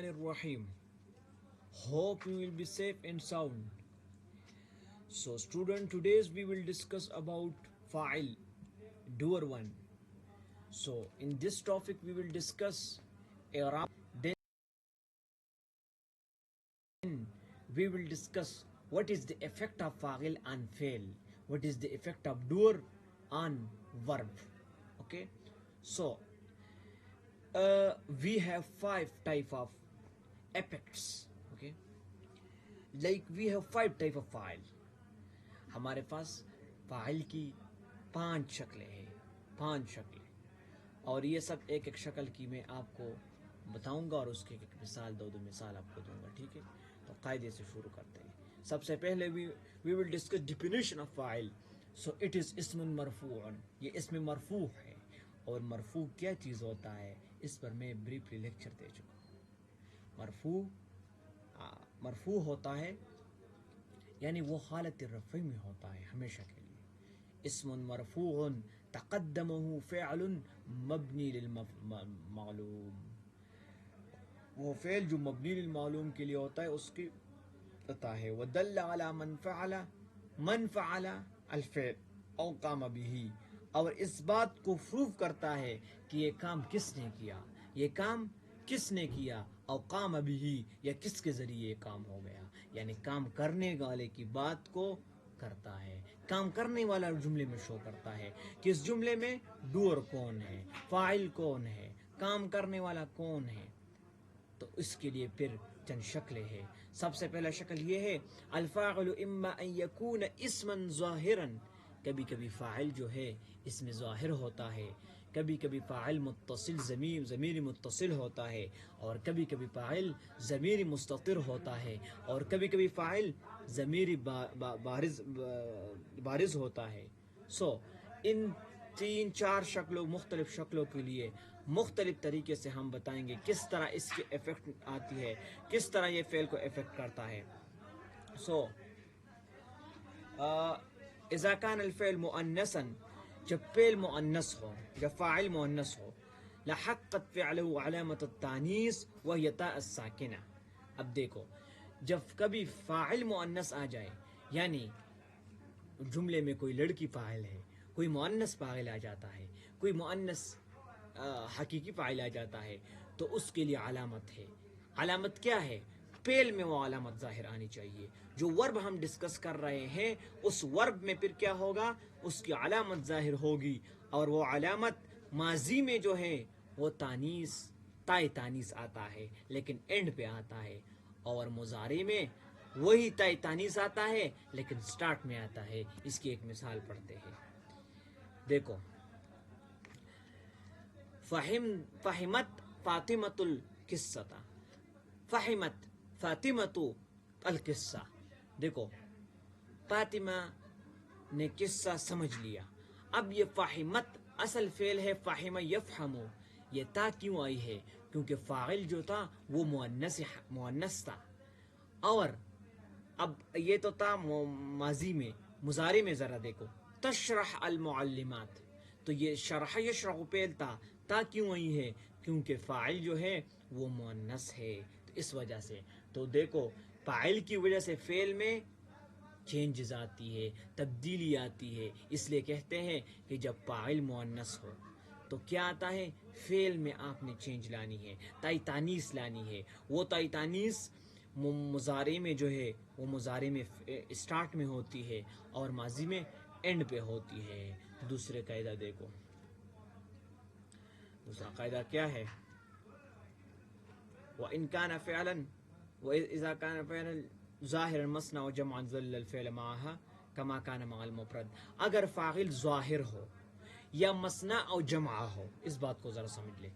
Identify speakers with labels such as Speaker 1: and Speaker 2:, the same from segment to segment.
Speaker 1: Bismillahirrahmanirrahim. Hope you will be safe and sound. So, student, today's we will discuss about fa'il, doer one. So, in this topic we will discuss i'rab. Then we will discuss what is the effect of fa'il on fail. What is the effect of doer on verb. Okay. So, we have 5 type of effects. Okay, like we have 5 type of fa'il. ہمارے پاس فاعل کی 5 شکلیں ہیں، 5 شکلیں، اور یہ سب ایک ایک شکل کی میں آپ کو بتاؤں گا اور اس کی ایک مثال دو مثال آپ کو دوں گا. ٹھیک ہے، تو قاعدے سے شروع کرتے ہیں. سب سے پہلے we will discuss definition of فاعل. So it is اسم مرفوع. یہ اسم مرفوع ہے، اور مرفوع کیا چیز ہوتا ہے اس پر میں بریفلی لیکچر دے چکا ہوں. مرفوع ہوتا ہے یعنی وہ حالت رفع میں ہوتا ہے ہمیشہ کے لیے. اسم مرفوع تقدمہ فعل مبنی للمعلوم. وہ فعل جو مبنی للمعلوم کے لیے ہوتا ہے اس کی عطا ہے. ودل علی من فعل الفعل او قام به، اور اس بات کو پروف کرتا ہے کہ یہ کام کس نے کیا، یہ کام کس نے کیا، او قام به، یا کس کے ذریعے یہ کام ہو گیا. یعنی کام کرنے والے کی بات کو کرتا ہے، کام کرنے والا جملے میں شو کرتا ہے کہ اس جملے میں ڈوئر کون ہے، فاعل کون ہے، کام کرنے والا کون ہے. تو اس کے لیے پھر چند شکلیں ہیں. سب سے پہلا شکل یہ ہے الفاعل اما ان یکون اسما ظاہرا. کبھی کبھی فاعل جو ہے اس میں ظاہر ہوتا ہے، کبھی کبھی فاعل متصل ضمیر متصل ہوتا ہے، اور کبھی کبھی فاعل ضمیر مستتر ہوتا ہے، اور کبھی کبھی فاعل ضمیر بارز ہوتا ہے. سو ان 3-4 شکلوں مختلف شکلوں کے لیے مختلف طریقے سے ہم بتائیں گے کس طرح اس کی افیکٹ آتی ہے، کس طرح یہ فعل کو افیکٹ کرتا ہے. سو اذا كان الفعل مؤنثا، جب فعل مؤنث ہو، جب فاعل مؤنث ہو، لحقت فعله علامة التانیث وهي تاء الساکنہ. اب دیکھو، جب کبھی فاعل مؤنث آ جائے، یعنی جملے میں کوئی لڑکی فاعل ہے، کوئی مؤنث فاعل آ جاتا ہے، کوئی مؤنث حقیقی فاعل آ جاتا ہے، تو اس کے لیے علامت ہے. علامت کیا ہے؟ فعل میں وہ علامت ظاہر آنی چاہیے. جو ورب ہم ڈسکس کر رہے ہیں اس ورب میں پھر کیا ہوگا، اس کی علامت ظاہر ہوگی، اور وہ علامت ماضی میں جو ہے وہ تانیث، تائے تانیث آتا ہے لیکن اینڈ پہ آتا ہے، اور مضارع میں وہی تائے تانیث آتا ہے لیکن سٹارٹ میں آتا ہے. اس کی ایک مثال پڑھتے ہیں. دیکھو، فہمت فاطمۃ القصۃ، فہمت فاطمۃ القصہ. دیکھو، فاطمہ نے قصہ سمجھ لیا. اب یہ فہمت اصل فعل ہے فہم یفہم. یہ تا کیوں آئی ہے؟ کیونکہ فاعل جو تھا وہ مؤنث تھا، اور اب یہ تو تھا ماضی میں. مضارع میں ذرا دیکھو، تشرح المعلمات، تو یہ شرح یشرح فعل تھا. تا کیوں آئی ہے؟ کیونکہ فاعل جو ہے وہ مؤنث ہے، تو اس وجہ سے. تو دیکھو، فاعل کی وجہ سے فعل میں چینجز آتی ہے، تبدیلی آتی ہے. اس لیے کہتے ہیں کہ جب فاعل مؤنث ہو تو کیا آتا ہے، فعل میں آپ نے چینج لانی ہے، تائی تانیث لانی ہے. وہ تائی تانیث مضارع میں جو ہے وہ مضارع میں اسٹارٹ میں ہوتی ہے اور ماضی میں اینڈ پہ ہوتی ہے. دوسرے قاعدہ دیکھو، دوسرا قاعدہ کیا ہے؟ وَإِن كَانَ فِعْلًا وَإِذَا كَانَ فِعْلًا ظاہر مثنى وجمع ظل الفعل معها كما كان مع المفرد. اگر فاعل ظاہر ہو یا مثنى او جمع ہو، اس بات کو ذرا سمجھ لے.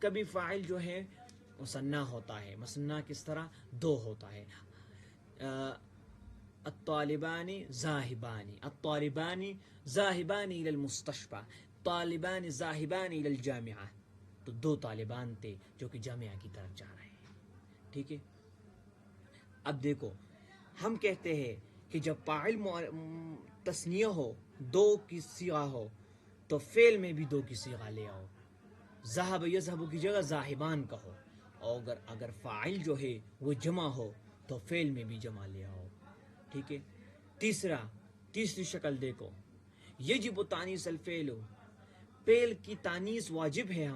Speaker 1: کبھی فاعل جو ہے مثنى ہوتا ہے. مثنى کس طرح؟ 2 ہوتا ہے. الطالبان ذاهبان، الطالبان ذاهبان الى المستشفى، طالبان ذاهبان الى الجامعة. تو 2 طالبان تھے جو کہ جامعہ کی طرف جا رہے ہیں. ٹھیک ہے. اب دیکھو، ہم کہتے ہیں کہ جب فاعل تثنیہ ہو، 2 کی صیغہ ہو، تو فعل میں بھی 2 کی صیغہ لے آؤ. ذہب یذہب کی جگہ ذاہبان کہو، اور اگر فاعل جو ہے وہ جمع ہو تو فعل میں بھی جمع لے آؤ. ٹھیک ہے. تیسری شکل دیکھو, یجب تانیث الفعل, فعل کی تانیث واجب ہے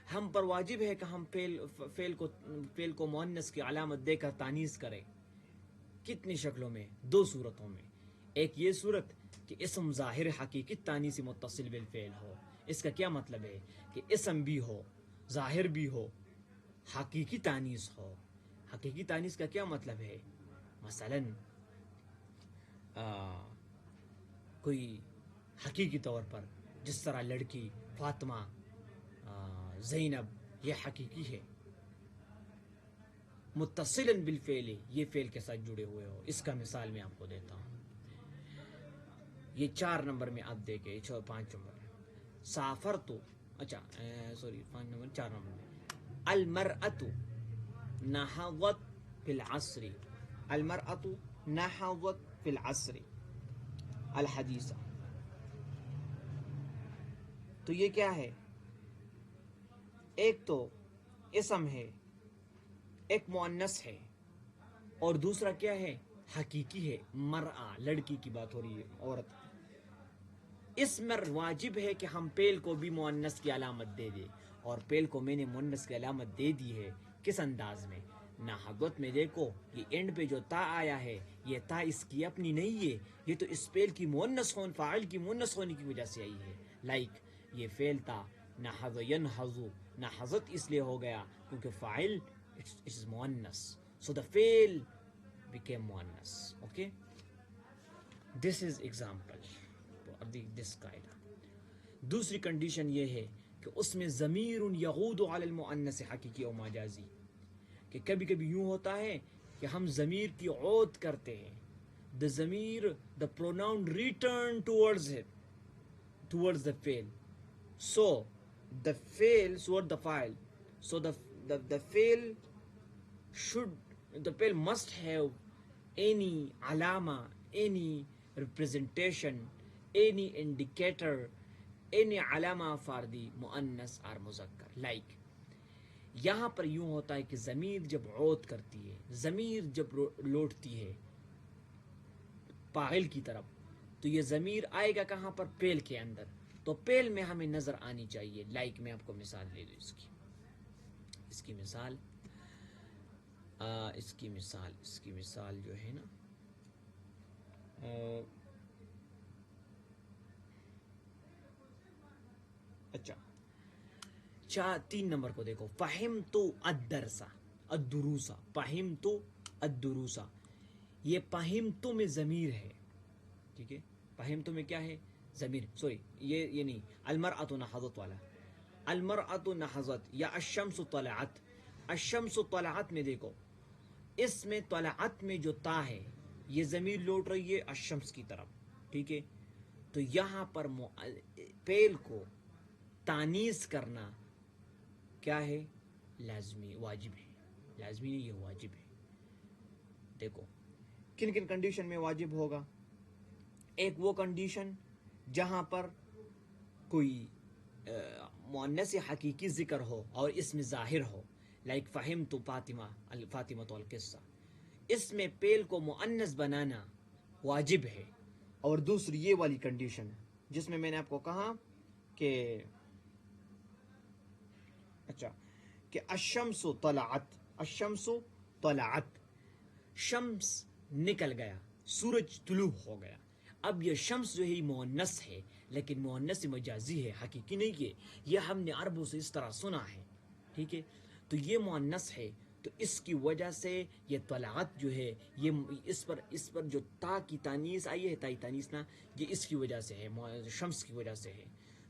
Speaker 1: ہم پر واجب ہے کہ ہم فعل کو مؤنث کی علامت دے کر تانیث کریں. کتنی شکلوں میں؟ 2 صورتوں میں. ایک یہ صورت کہ اسم ظاہر حقیقی تانیث متصل بالفعل ہو. اس کا کیا مطلب ہے کہ اسم بھی ہو, ظاہر بھی ہو, حقیقی تانیث ہو. حقیقی تانیث کا کیا مطلب ہے؟ مثلا کوئی حقیقی طور پر جس طرح لڑکی فاطمہ, زینب, یہ حقیقی ہے. متصلا بالفعل, یہ فعل کے ساتھ جڑے ہوئے ہو. اس کا مثال میں آپ کو دیتا ہوں. یہ 4 نمبر میں آپ دیکھیں, 5 نمبر میں سافرتو, 5 نمبر 4 نمبر میں المرأة نہضت فی العصر, المرأة نہضت فی العصر الحدیثہ. تو یہ کیا ہے؟ ایک تو اسم ہے, ایک مؤنث ہے, اور دوسرا کیا ہے؟ حقیقی ہے. مرأہ, لڑکی کی بات ہو رہی ہے, عورت. اس میں واجب ہے کہ ہم فعل کو بھی مؤنث کی علامت دے دیں, اور فعل کو میں نے مؤنث کی علامت دے دی ہے. کس انداز میں؟ نہضت میں دیکھو, یہ اینڈ پہ جو تا آیا ہے, یہ تا اس کی اپنی نہیں ہے, یہ تو اس فعل کی مؤنث فاعل کی مؤنث ہونے کی وجہ سے آئی ہے. لائک یہ فعل تھا نہض ینہض, نہضت اس لیے ہو گیا کیونکہ فاعل is مؤنث, so the fail became مؤنث. Okay, this is example for this قاعدہ. دوسری کنڈیشن یہ ہے کہ اس میں ضمیر یعود علی المؤنث حقیقی و مجازی, کہ کبھی کبھی یوں ہوتا ہے کہ ہم ضمیر کی عود کرتے ہیں. the ضمیر, the pronoun return towards it, towards the fail, so the fail toward the file, so the fail should, the fail must have any alama, any representation, any indicator, any alama for the muannas or muzakkar. Like یہاں پر یوں ہوتا ہے کہ ضمیر جب عود کرتی ہے, ضمیر جب لوٹتی ہے فاعل کی طرف, تو یہ ضمیر آئے گا کہاں پر؟ فعل کے اندر. تو فعل میں ہمیں نظر آنی چاہیے. لائک میں آپ کو مثال دے دوں اس کی مثال جو ہے نا, اچھا 3 نمبر کو دیکھو, فہمت الدرس الدروسا, فہمت الدروسا. یہ فہمت میں ضمیر ہے. ٹھیک ہے, فہمت میں کیا ہے؟ ضمیر. سوری, یہ نہیں, المرأة نہضت والا, المرأة نہضت یا الشمس طلعت. الشمس طلعت میں دیکھو, اس میں طلعت میں جو تا ہے یہ ضمیر لوٹ رہی ہے الشمس کی طرف. ٹھیک ہے, تو یہاں پر فعل کو تانیث کرنا کیا ہے؟ لازمی, واجب ہے. لازمی نہیں, یہ واجب ہے. دیکھو کن کن کنڈیشن میں واجب ہوگا. ایک وہ کنڈیشن جہاں پر کوئی مؤنث حقیقی ذکر ہو اور اس میں ظاہر ہو, لائک فہمت فاطمہ, الفاطمۃ القصہ. اس میں فعل کو مؤنث بنانا واجب ہے. اور دوسری یہ والی کنڈیشن جس میں نے آپ کو کہا کہ کہ الشمس طلعت, الشمس طلعت, شمس نکل گیا, سورج طلوع ہو گیا. اب یہ شمس جو ہے مؤنث ہے, لیکن مؤنث مجازی ہے, حقیقی نہیں ہے. یہ ہم نے عربوں سے اس طرح سنا ہے. ٹھیک ہے, تو یہ مؤنث ہے, تو اس کی وجہ سے یہ طلعت جو ہے, یہ اس پر جو تا کی تانیث آئی ہے, تائی تانیث نا, یہ اس کی وجہ سے ہے, شمس کی وجہ سے ہے,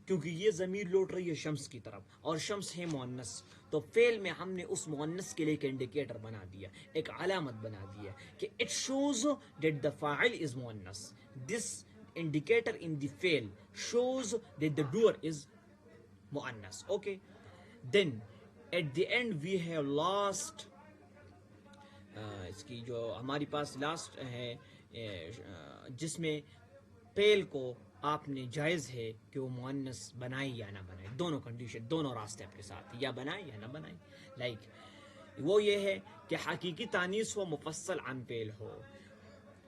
Speaker 1: کیونکہ یہ ضمیر لوٹ رہی ہے شمس کی طرف, اور شمس ہے مؤنث. تو فعل میں ہم نے اس مؤنث کے لیے ایک انڈیکیٹر بنا دیا, ایک علامت بنا دیا کہ اٹ شوز دیٹ دا فاعل از مؤنث. دس indicator in the fail shows that the doer is muannas. Okay, then at the end we have last اس کی جو ہماری پاس لاسٹ ہے, جس میں فعل کو آپ نے جائز ہے کہ وہ مؤنث بنائے یا نہ بنائے. دونوں کنڈیشن, دونوں راستے آپ کے ساتھ, یا بنائے یا نہ بنائے. لائک وہ یہ ہے کہ حقیقی تانیث ہو مفصل عن فعل ہو،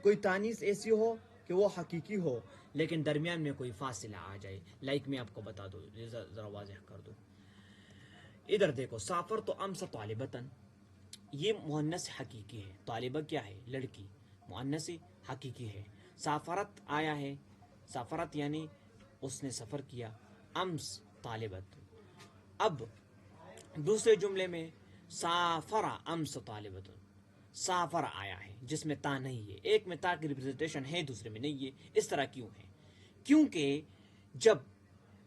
Speaker 1: کوئی تانیث ایسی ہو کہ وہ حقیقی ہو لیکن درمیان میں کوئی فاصلہ آ جائے. لائک میں آپ کو بتا دوں، ذرا واضح کر دوں. ادھر دیکھو، سافر تو امس طالبتاً، یہ مؤنث حقیقی ہے. طالبہ کیا ہے؟ لڑکی. مؤنث حقیقی ہے. سافرت آیا ہے، سافرت یعنی اس نے سفر کیا. امس طالبت. اب دوسرے جملے میں سافر امس طالبت، سافر آیا ہے جس میں تا نہیں ہے. ایک میں تا کی ریپرزنٹیشن ہے، دوسرے میں نہیں ہے. اس طرح کیوں ہے؟ کیونکہ جب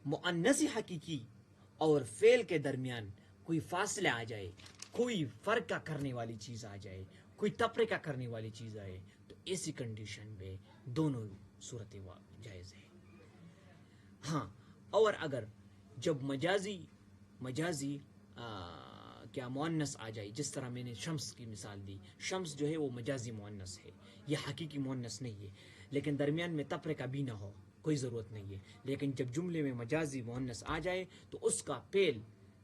Speaker 1: مؤنث حقیقی اور فعل کے درمیان کوئی فاصلہ آ جائے، کوئی فرقہ کرنے والی چیز آ جائے، کوئی تفریقہ کرنے والی چیز آئے، تو ایسی کنڈیشن میں دونوں صورتیں جائز ہیں. ہاں، اور اگر جب مجازی کیا مؤنث آ جائے، جس طرح میں نے شمس کی مثال دی، شمس جو ہے وہ مجازی مؤنث ہے، یہ حقیقی مؤنث نہیں ہے، لیکن درمیان میں تفریقہ بھی نہ ہو، کوئی ضرورت نہیں ہے. لیکن جب جملے میں مجازی مؤنث آ جائے تو اس کا فعل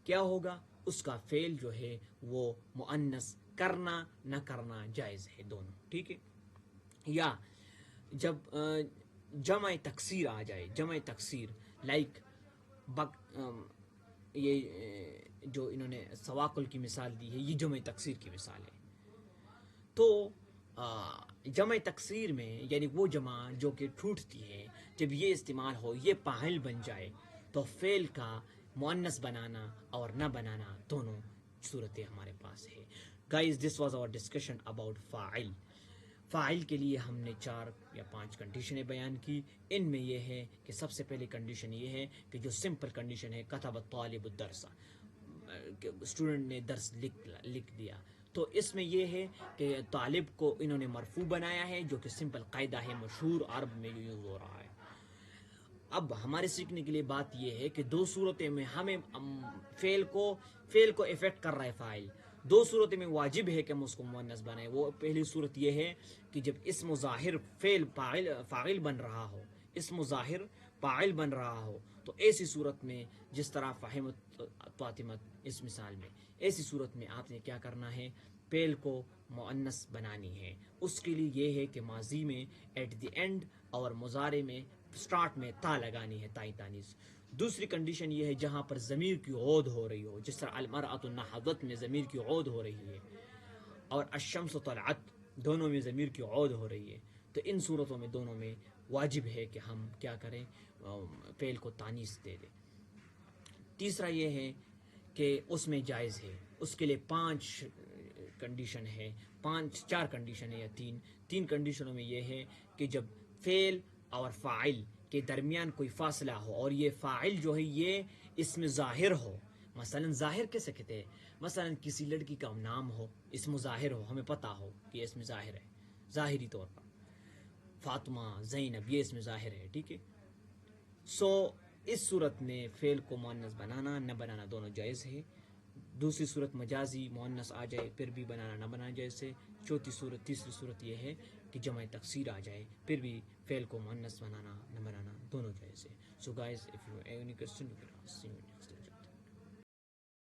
Speaker 1: کیا ہوگا؟ اس کا فعل جو ہے وہ مؤنث کرنا نہ کرنا جائز ہے دونوں. ٹھیک ہے؟ یا جب جمع تکسیر آ جائے، جمع تکسیر لائک یہ جو انہوں نے سواقل کی مثال دی ہے، یہ جمع تکسیر کی مثال ہے. تو جمع تکسیر میں یعنی وہ جمع جو کہ ٹوٹتی ہے، جب یہ استعمال ہو، یہ فاعل بن جائے، تو فعل کا مؤنث بنانا اور نہ بنانا دونوں صورتیں ہمارے پاس ہے. Guys, this was our discussion about فاعل. فاعل کے لیے ہم نے 4 یا 5 کنڈیشنیں بیان کی. ان میں یہ ہے کہ سب سے پہلی کنڈیشن یہ ہے کہ جو سمپل کنڈیشن ہے، کتب الطالب الدرس، اسٹوڈنٹ نے درس لکھ دیا. تو اس میں یہ ہے کہ طالب کو انہوں نے مرفوع بنایا ہے، جو کہ سمپل قاعدہ ہے، مشہور عرب میں یوز ہو رہا ہے. اب ہمارے سیکھنے کے لیے بات یہ ہے کہ 2 صورتیں میں ہمیں فعل کو افیکٹ کر رہا ہے فاعل. 2 صورتیں میں واجب ہے کہ ہم اس کو مؤنث بنائیں. وہ پہلی صورت یہ ہے کہ جب اسم ظاہر فعل فاعل بن رہا ہو، اسم ظاہر فاعل بن رہا ہو، تو ایسی صورت میں جس طرح فہمت فاطمت اس مثال میں، ایسی صورت میں آپ نے کیا کرنا ہے؟ فعل کو مؤنث بنانی ہے. اس کے لیے یہ ہے کہ ماضی میں ایٹ دی اینڈ اور مضارع میں سٹارٹ میں تا لگانی ہے، تائی تانیث. دوسری کنڈیشن یہ ہے جہاں پر ضمیر کی عود ہو رہی ہو، جس طرح المرأۃ نہضت میں ضمیر کی عود ہو رہی ہے، اور الشمس طلعت دونوں میں ضمیر کی عود ہو رہی ہے. تو ان صورتوں میں دونوں میں واجب ہے کہ ہم کیا کریں؟ فعل کو تانیث دے دیں. تیسرا یہ ہے کہ اس میں جائز ہے. اس کے لیے 5 کنڈیشن ہے، 4 کنڈیشن ہے یا 3 کنڈیشنوں میں یہ ہے کہ جب فعل اور فاعل کے درمیان کوئی فاصلہ ہو، اور یہ فاعل جو ہے یہ اسم ظاہر ہو. مثلا ظاہر کیسے کہتے ہیں؟ مثلا کسی لڑکی کا نام ہو، اسم ظاہر ہو، ہمیں پتہ ہو کہ یہ اسم ظاہر ہے، ظاہری طور پر فاطمہ، زینب، یہ اسم ظاہر ہے. ٹھیک ہے؟ اس صورت میں فعل کو مؤنث بنانا نہ بنانا دونوں جائز ہے. دوسری صورت مجازی مؤنث آ جائے پھر بھی بنانا نہ بنانا جائز ہے. تیسری صورت یہ ہے کہ جمع تکسیر آ جائے پھر بھی فعل کو مؤنث بنانا نہ بنانا دونوں جائز ہے. So guys, if you have any question you can ask me.